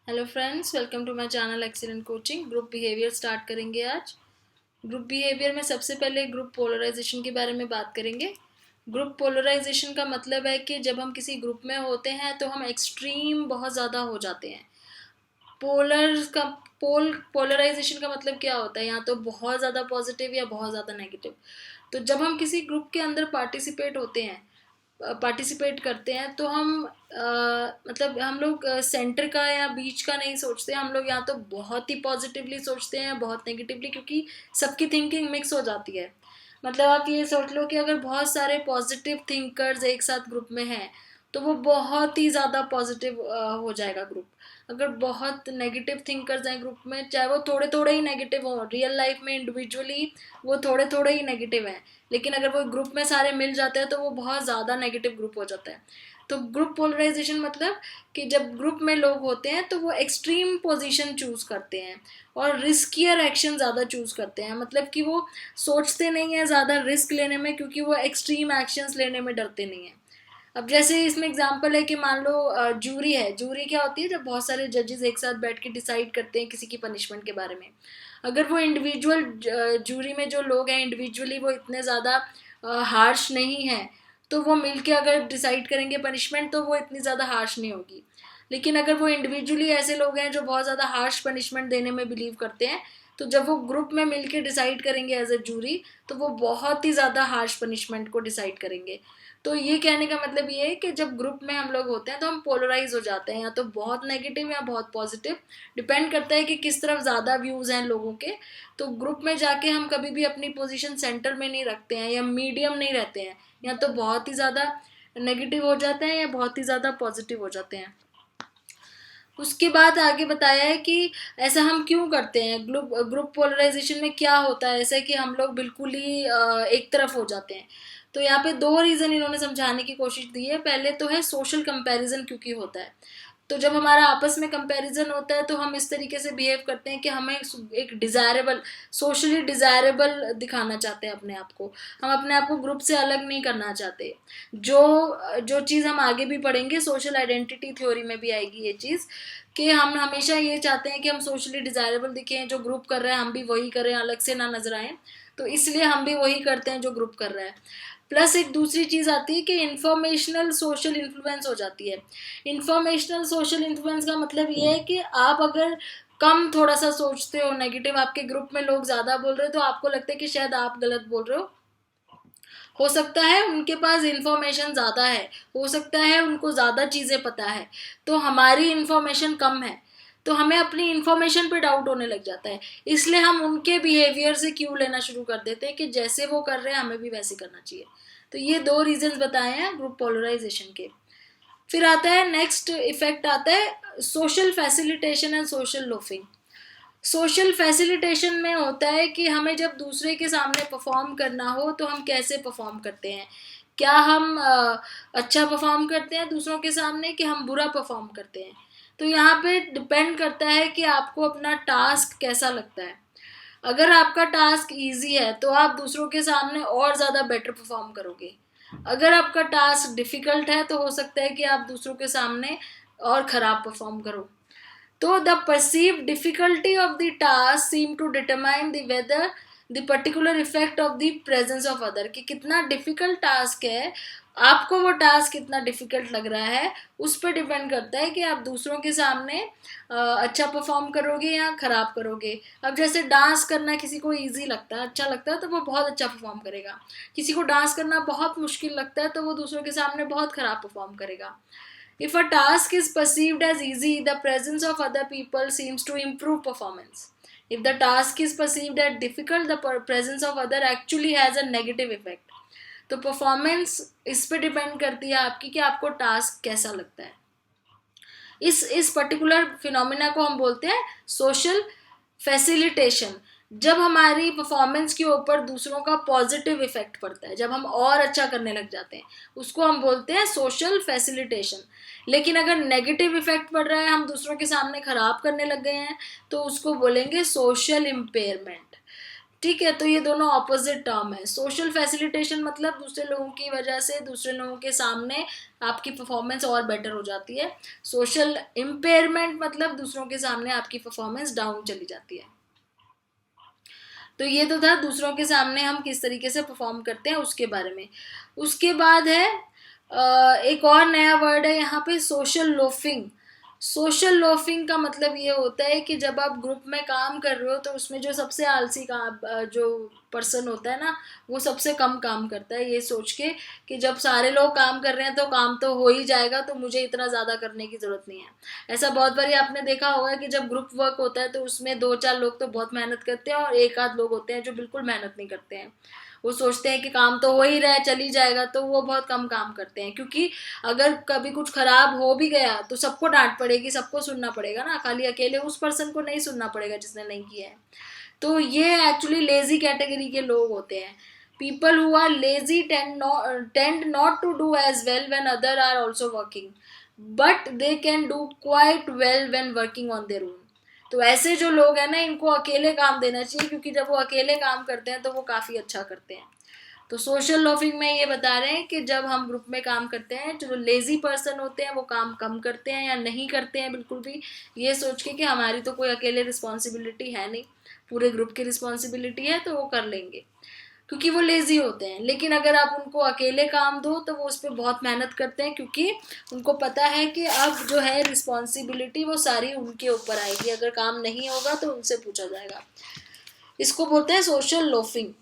Hello friends, welcome to my channel excellent coaching. Group behaviour start करेंगे आज। Group behaviour में सबसे पहले ग्रुप पोलराइजेशन के बारे में बात करेंगे। ग्रुप पोलराइजेशन का मतलब है कि जब हम किसी ग्रुप में होते हैं तो हम एक्सट्रीम बहुत ज़्यादा हो जाते हैं। पोलर का पोलराइजेशन का मतलब क्या होता है? या तो बहुत ज़्यादा पॉजिटिव या बहुत ज़्यादा नेगेटिव। तो जब हम किसी ग्रुप के अंदर पार्टिसिपेट करते हैं तो हम मतलब हम लोग सेंटर का या बीच का नहीं सोचते। हम लोग या तो बहुत ही पॉजिटिवली सोचते हैं, बहुत नेगेटिवली, क्योंकि सबकी थिंकिंग मिक्स हो जाती है। मतलब आप ये सोच लो कि अगर बहुत सारे पॉजिटिव थिंकर्स एक साथ ग्रुप में हैं तो वो बहुत ही ज़्यादा पॉजिटिव हो जाएगा ग्रुप। अगर बहुत नेगेटिव थिंकर्स हैं ग्रुप में, चाहे वो थोड़े थोड़े ही नेगेटिव हो, रियल लाइफ में इंडिविजुअली वो थोड़े थोड़े ही नेगेटिव हैं, लेकिन अगर वो ग्रुप में सारे मिल जाते हैं तो वो बहुत ज़्यादा नेगेटिव ग्रुप हो जाता है। तो ग्रुप पोलराइजेशन मतलब कि जब ग्रुप में लोग होते हैं तो वो एक्सट्रीम पोजीशन चूज करते हैं और रिस्कियर एक्शन ज़्यादा चूज करते हैं। मतलब कि वो सोचते नहीं है ज़्यादा रिस्क लेने में, क्योंकि वो एक्सट्रीम एक्शंस लेने में डरते नहीं हैं। अब जैसे इसमें एग्जांपल है कि मान लो जूरी है। जूरी क्या होती है? जब बहुत सारे जजेस एक साथ बैठ के डिसाइड करते हैं किसी की पनिशमेंट के बारे में। अगर वो इंडिविजुअल जूरी में जो लोग हैं इंडिविजुअली वो इतने ज़्यादा हार्श नहीं है, तो वो मिलके अगर डिसाइड करेंगे पनिशमेंट तो वो इतनी ज़्यादा हार्श नहीं होगी। लेकिन अगर वो इंडिविजुअली ऐसे लोग हैं जो बहुत ज़्यादा हार्श पनिशमेंट देने में बिलीव करते हैं, तो जब वो ग्रुप में मिलके डिसाइड करेंगे एज ए जूरी तो वो बहुत ही ज़्यादा हार्श पनिशमेंट को डिसाइड करेंगे। तो ये कहने का मतलब ये है कि जब ग्रुप में हम लोग होते हैं तो हम पोलराइज हो जाते हैं, या तो बहुत नेगेटिव या बहुत पॉजिटिव। डिपेंड करता है कि किस तरफ ज़्यादा व्यूज़ हैं लोगों के। तो ग्रुप में जाके हम कभी भी अपनी पोजीशन सेंटर में नहीं रखते हैं या मीडियम नहीं रहते हैं, या तो बहुत ही ज़्यादा नेगेटिव हो जाते हैं या बहुत ही ज़्यादा पॉजिटिव हो जाते हैं। उसके बाद आगे बताया है कि ऐसा हम क्यों करते हैं। ग्रुप ग्रुप पोलराइजेशन में क्या होता है ऐसा कि हम लोग बिल्कुल ही एक तरफ हो जाते हैं। तो यहाँ पे दो रीज़न इन्होंने समझाने की कोशिश दी है। पहले तो है सोशल कंपैरिजन क्योंकि होता है। तो जब हमारा आपस में कंपैरिजन होता है तो हम इस तरीके से बिहेव करते हैं कि हमें एक डिज़ायरेबल, सोशली डिज़ायरेबल दिखाना चाहते हैं अपने आप को। हम अपने आप को ग्रुप से अलग नहीं करना चाहते। जो जो चीज़ हम आगे भी पढ़ेंगे, सोशल आइडेंटिटी थ्योरी में भी आएगी ये चीज़, कि हम हमेशा ये चाहते हैं कि हम सोशली डिज़ायरेबल दिखें। जो ग्रुप कर रहा है हम भी वही करें, अलग से ना नजर आए। तो इसलिए हम भी वही करते हैं जो ग्रुप कर रहा है। प्लस एक दूसरी चीज़ आती है कि इंफॉर्मेशनल सोशल इन्फ्लुएंस हो जाती है। इंफॉर्मेशनल सोशल इन्फ्लुएंस का मतलब ये है कि आप अगर कम थोड़ा सा सोचते हो नेगेटिव, आपके ग्रुप में लोग ज़्यादा बोल रहे हो तो आपको लगता है कि शायद आप गलत बोल रहे हो सकता है उनके पास इंफॉर्मेशन ज़्यादा है, हो सकता है उनको ज़्यादा चीज़ें पता है, तो हमारी इंफॉर्मेशन कम है, तो हमें अपनी इंफॉर्मेशन पे डाउट होने लग जाता है। इसलिए हम उनके बिहेवियर से क्यों लेना शुरू कर देते हैं कि जैसे वो कर रहे हैं हमें भी वैसे करना चाहिए। तो ये दो रीजंस बताए हैं ग्रुप पोलराइजेशन के। फिर आता है नेक्स्ट इफेक्ट, आता है social facilitation and social loafing. Social facilitation में होता है कि हमें जब दूसरे के सामने परफॉर्म करना हो तो हम कैसे परफॉर्म करते हैं। क्या हम अच्छा परफॉर्म करते हैं दूसरों के सामने, कि हम बुरा परफॉर्म करते हैं। तो यहाँ पे डिपेंड करता है कि आपको अपना टास्क कैसा लगता है। अगर आपका टास्क इजी है तो आप दूसरों के सामने और ज़्यादा बेटर परफॉर्म करोगे। अगर आपका टास्क डिफिकल्ट है तो हो सकता है कि आप दूसरों के सामने और ख़राब परफॉर्म करो। तो the perceived difficulty of the task seem to determine the whether the particular effect of the presence of other, कि कितना डिफिकल्ट टास्क है, आपको वो टास्क कितना डिफिकल्ट लग रहा है उस पर डिपेंड करता है कि आप दूसरों के सामने अच्छा परफॉर्म करोगे या खराब करोगे। अब जैसे डांस करना किसी को इजी लगता है, अच्छा लगता है, तो वो बहुत अच्छा परफॉर्म करेगा। किसी को डांस करना बहुत मुश्किल लगता है तो वो दूसरों के सामने बहुत खराब परफॉर्म करेगा। If a task is perceived as easy, the presence of other people seems to improve performance. If the task is perceived as difficult, the presence of other actually has a negative effect. तो performance इस पे depend करती है आपकी कि आपको task कैसा लगता है। इस पर्टिकुलर फिनोमिना को हम बोलते हैं सोशल फैसिलिटेशन। जब हमारी परफॉर्मेंस के ऊपर दूसरों का पॉजिटिव इफेक्ट पड़ता है, जब हम और अच्छा करने लग जाते हैं, उसको हम बोलते हैं सोशल फैसिलिटेशन। लेकिन अगर नेगेटिव इफेक्ट पड़ रहा है, हम दूसरों के सामने खराब करने लग गए हैं, तो उसको बोलेंगे सोशल इम्पेयरमेंट। ठीक है, तो ये दोनों ऑपोजिट टर्म है। सोशल फैसिलिटेशन मतलब दूसरे लोगों की वजह से दूसरे लोगों के सामने आपकी परफॉर्मेंस और बेटर हो जाती है। सोशल इम्पेयरमेंट मतलब दूसरों के सामने आपकी परफॉर्मेंस डाउन चली जाती है। तो ये तो था दूसरों के सामने हम किस तरीके से परफॉर्म करते हैं उसके बारे में। उसके बाद है एक और नया वर्ड है यहाँ पे, सोशल लोफिंग। सोशल लोफिंग का मतलब ये होता है कि जब आप ग्रुप में काम कर रहे हो तो उसमें जो सबसे आलसी काम जो पर्सन होता है ना, वो सबसे कम काम करता है ये सोच के कि जब सारे लोग काम कर रहे हैं तो काम तो हो ही जाएगा, तो मुझे इतना ज़्यादा करने की ज़रूरत नहीं है। ऐसा बहुत बार आपने देखा होगा कि जब ग्रुप वर्क होता है तो उसमें दो चार लोग तो बहुत मेहनत करते हैं और एक आध लोग होते हैं जो बिल्कुल मेहनत नहीं करते हैं। वो सोचते हैं कि काम तो हो ही रहा है, चल ही जाएगा, तो वो बहुत कम काम करते हैं, क्योंकि अगर कभी कुछ खराब हो भी गया तो सबको डांट पड़ेगी, सबको सुनना पड़ेगा ना, खाली अकेले उस पर्सन को नहीं सुनना पड़ेगा जिसने नहीं किया है। तो ये एक्चुअली लेजी कैटेगरी के लोग होते हैं। People who are lazy tend not to do as well when other are also working, but they can do quite well when working on their own. तो ऐसे जो लोग हैं ना, इनको अकेले काम देना चाहिए, क्योंकि जब वो अकेले काम करते हैं तो वो काफ़ी अच्छा करते हैं। तो सोशल लॉफिंग में ये बता रहे हैं कि जब हम ग्रुप में काम करते हैं, जो लेजी पर्सन होते हैं वो काम कम करते हैं या नहीं करते हैं बिल्कुल भी, ये सोच के कि हमारी तो कोई अकेले रिस्पॉन्सिबिलिटी है नहीं, पूरे ग्रुप की रिस्पॉन्सिबिलिटी है तो वो कर लेंगे, क्योंकि वो लेजी होते हैं। लेकिन अगर आप उनको अकेले काम दो तो वो उस पर बहुत मेहनत करते हैं, क्योंकि उनको पता है कि अब जो है रिस्पॉन्सिबिलिटी वो सारी उनके ऊपर आएगी, अगर काम नहीं होगा तो उनसे पूछा जाएगा। इसको बोलते हैं सोशल लोफिंग।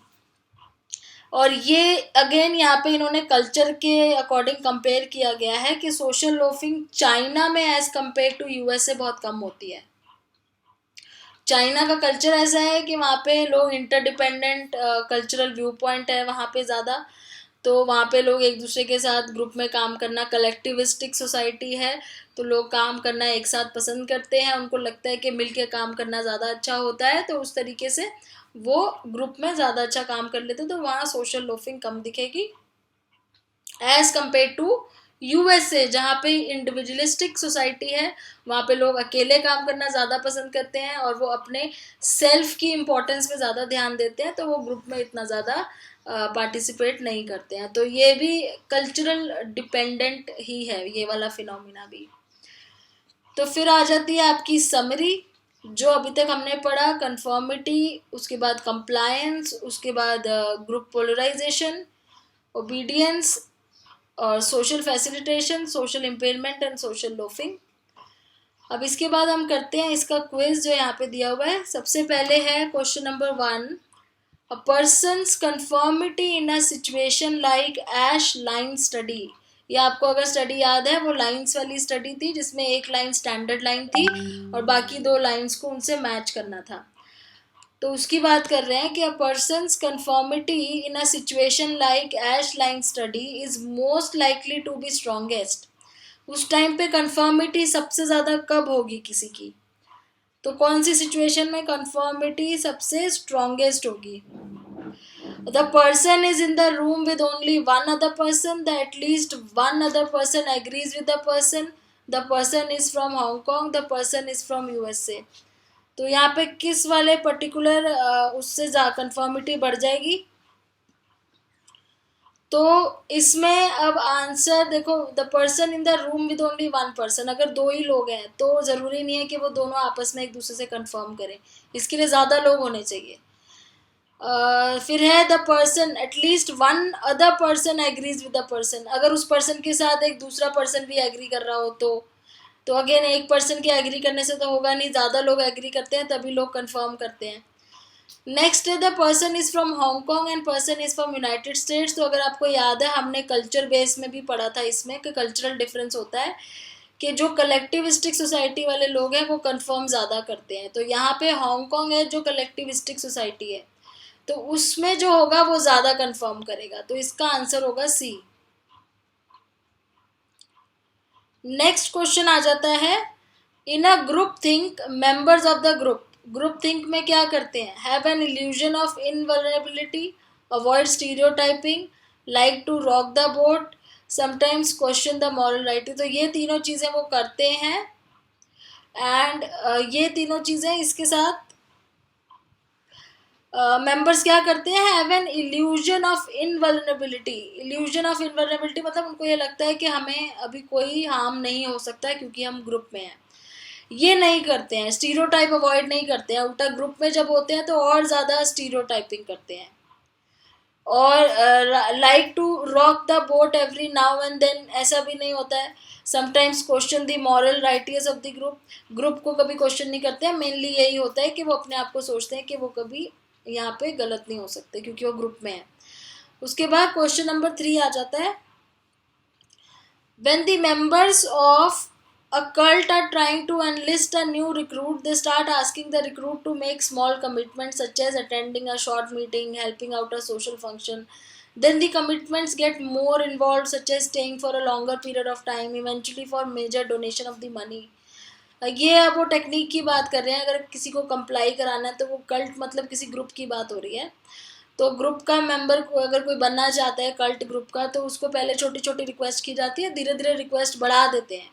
और ये अगेन यहाँ पे इन्होंने कल्चर के अकॉर्डिंग कंपेयर किया गया है कि सोशल लोफिंग चाइना में एज कंपेयर टू यूएसए बहुत कम होती है। चाइना का कल्चर ऐसा है कि वहाँ पे लोग इंटरडिपेंडेंट कल्चरल व्यू पॉइंट है वहाँ पे ज़्यादा, तो वहाँ पे लोग एक दूसरे के साथ ग्रुप में काम करना, कलेक्टिविस्टिक सोसाइटी है, तो लोग काम करना एक साथ पसंद करते हैं, उनको लगता है कि मिलके काम करना ज़्यादा अच्छा होता है, तो उस तरीके से वो ग्रुप में ज़्यादा अच्छा काम कर लेते, तो वहाँ सोशल लोफिंग कम दिखेगी एज कम्पेयर टू यूएसए, जहाँ पे इंडिविजुअलिस्टिक सोसाइटी है, वहाँ पे लोग अकेले काम करना ज़्यादा पसंद करते हैं और वो अपने सेल्फ की इम्पोर्टेंस पे ज़्यादा ध्यान देते हैं, तो वो ग्रुप में इतना ज़्यादा पार्टिसिपेट नहीं करते हैं। तो ये भी कल्चरल डिपेंडेंट ही है ये वाला फिनोमिना भी। तो फिर आ जाती है आपकी समरी। जो अभी तक हमने पढ़ा, कंफर्मिटी, उसके बाद कंप्लायंस, उसके बाद ग्रुप पोलराइजेशन, ओबीडियंस, और social facilitation, social impairment and social loafing. अब इसके बाद हम करते हैं इसका क्विज जो यहाँ पे दिया हुआ है। सबसे पहले है question number 1, a person's conformity in a situation like Asch line study. ये आपको अगर स्टडी याद है, वो लाइंस वाली स्टडी थी जिसमें एक लाइन स्टैंडर्ड लाइन थी और बाकी दो लाइंस को उनसे मैच करना था। तो उसकी बात कर रहे हैं कि a person's conformity in a situation like Asch line study is most likely to be strongest. उस टाइम पे कंफर्मिटी सबसे ज़्यादा कब होगी किसी की, तो कौन सी सिचुएशन में कंफर्मिटी सबसे स्ट्रॉन्गेस्ट होगी? The person is in the room with only one other person, the at least one other person agrees with the person is from Hong Kong, the person is from USA. तो यहाँ पे किस वाले particular उससे conformity बढ़ जाएगी? तो इसमें अब आंसर देखो, the person in the room with only one person, अगर दो ही लोग हैं तो ज़रूरी नहीं है कि वो दोनों आपस में एक दूसरे से कंफर्म करें, इसके लिए ज़्यादा लोग होने चाहिए। फिर है the person at least one other person agrees with the person, अगर उस पर्सन के साथ एक दूसरा पर्सन भी एग्री कर रहा हो तो अगेन एक पर्सन के एग्री करने से तो होगा नहीं, ज़्यादा लोग एग्री करते हैं तभी लोग कंफर्म करते हैं। नेक्स्ट है the person is from Hong Kong and person is from United states. तो अगर आपको याद है, हमने कल्चर बेस में भी पढ़ा था इसमें कि कल्चरल डिफरेंस होता है कि जो कलेक्टिविस्टिक सोसाइटी वाले लोग हैं वो कंफर्म ज़्यादा करते हैं। तो यहाँ पे हांगकॉन्ग है जो कलेक्टिविस्टिक सोसाइटी है, तो उसमें जो होगा वो ज़्यादा कंफर्म करेगा, तो इसका आंसर होगा सी। नेक्स्ट क्वेश्चन आ जाता है, in a group think members of the group, group think में क्या करते हैं? Have an illusion of invulnerability, avoid stereotyping, like to rock the boat, sometimes question the morality. तो ये तीनों चीज़ें वो करते हैं एंड ये तीनों चीज़ें इसके साथ मेंबर्स क्या करते हैं, have an illusion of invulnerability. Illusion of invulnerability मतलब उनको ये लगता है कि हमें अभी कोई हार्म नहीं हो सकता है क्योंकि हम ग्रुप में हैं। ये नहीं करते हैं, स्टीरियोटाइप अवॉइड नहीं करते हैं, उल्टा ग्रुप में जब होते हैं तो और ज़्यादा स्टीरियोटाइपिंग करते हैं। और like to rock the boat every now and then, ऐसा भी नहीं होता है। Sometimes question the moral righteous of the group. Group को कभी क्वेश्चन नहीं करते हैं, मेनली यही होता है कि वो अपने आप को सोचते हैं कि वो कभी यहाँ पे गलत नहीं हो सकते क्योंकि वो ग्रुप में है। उसके बाद क्वेश्चन नंबर 3 आ जाता है, when the members of a cult are trying to enlist a new recruit, they start asking the recruit to make small commitments such as attending a short meeting, helping out a social function. Then the commitments get more involved, such as staying for a longer period of time, eventually for major donation of the money. ये अब वो technique की बात कर रहे हैं, अगर किसी को कंप्लाई कराना है तो वो कल्ट मतलब किसी ग्रुप की बात हो रही है। तो ग्रुप का मेंबर को अगर कोई बनना चाहता है कल्ट ग्रुप का, तो उसको पहले छोटी छोटी रिक्वेस्ट की जाती है, धीरे धीरे रिक्वेस्ट बढ़ा देते हैं।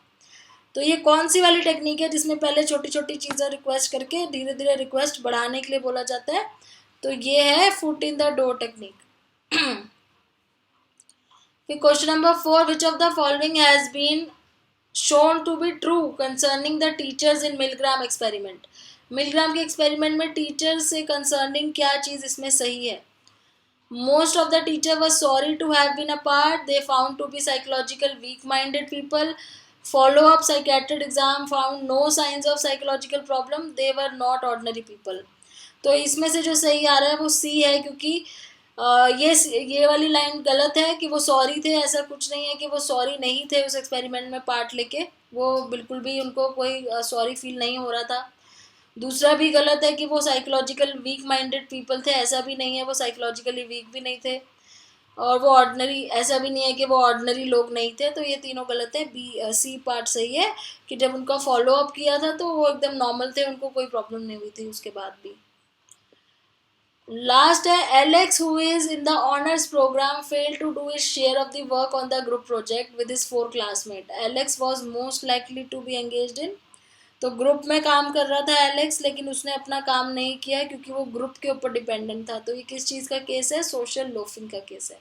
तो ये कौन सी वाली टेक्निक है जिसमें पहले छोटी छोटी चीज़ें रिक्वेस्ट करके धीरे धीरे रिक्वेस्ट बढ़ाने के लिए बोला जाता है? तो ये है foot in the door technique. फिर question number 4, which of the following has been shown to be true concerning the teachers in Milgram experiment. Milgram के एक्सपेरिमेंट में टीचर्स से कंसर्निंग क्या चीज़ इसमें सही है? Most of the teacher was sorry to have been apart. They found to be psychological weak-minded people. Follow-up psychiatric exam found no signs of psychological problem. They were not ordinary people. तो इसमें से जो सही आ रहा है वो सी है, क्योंकि ये वाली लाइन गलत है कि वो सॉरी थे। ऐसा कुछ नहीं है कि वो सॉरी नहीं थे उस एक्सपेरिमेंट में पार्ट लेके, वो बिल्कुल भी उनको कोई सॉरी फील नहीं हो रहा था। दूसरा भी गलत है कि वो साइकोलॉजिकल वीक माइंडेड पीपल थे, ऐसा भी नहीं है, वो साइकोलॉजिकली वीक भी नहीं थे। और वो ऑर्डिनरी, ऐसा भी नहीं है कि वो ऑर्डिनरी लोग नहीं थे। तो ये तीनों गलत है, बी सी पार्ट सही है कि जब उनका फॉलो अप किया था तो वो एकदम नॉर्मल थे, उनको कोई प्रॉब्लम नहीं हुई थी उसके बाद भी। लास्ट है, Alex who is in the honours programme fail to do his share of the work on the group project with his 4 classmate. Alex was most likely to be engaged in. तो group में काम कर रहा था Alex, लेकिन उसने अपना काम नहीं किया क्योंकि वो ग्रुप के ऊपर डिपेंडेंट था। तो ये किस चीज़ का केस है? सोशल लोफिंग का केस है।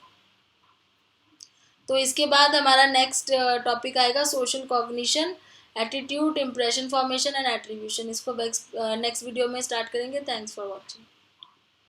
तो इसके बाद हमारा नेक्स्ट टॉपिक आएगा social cognition, attitude, impression formation and attribution. इसको नेक्स्ट वीडियो में स्टार्ट करेंगे। Thanks for watching.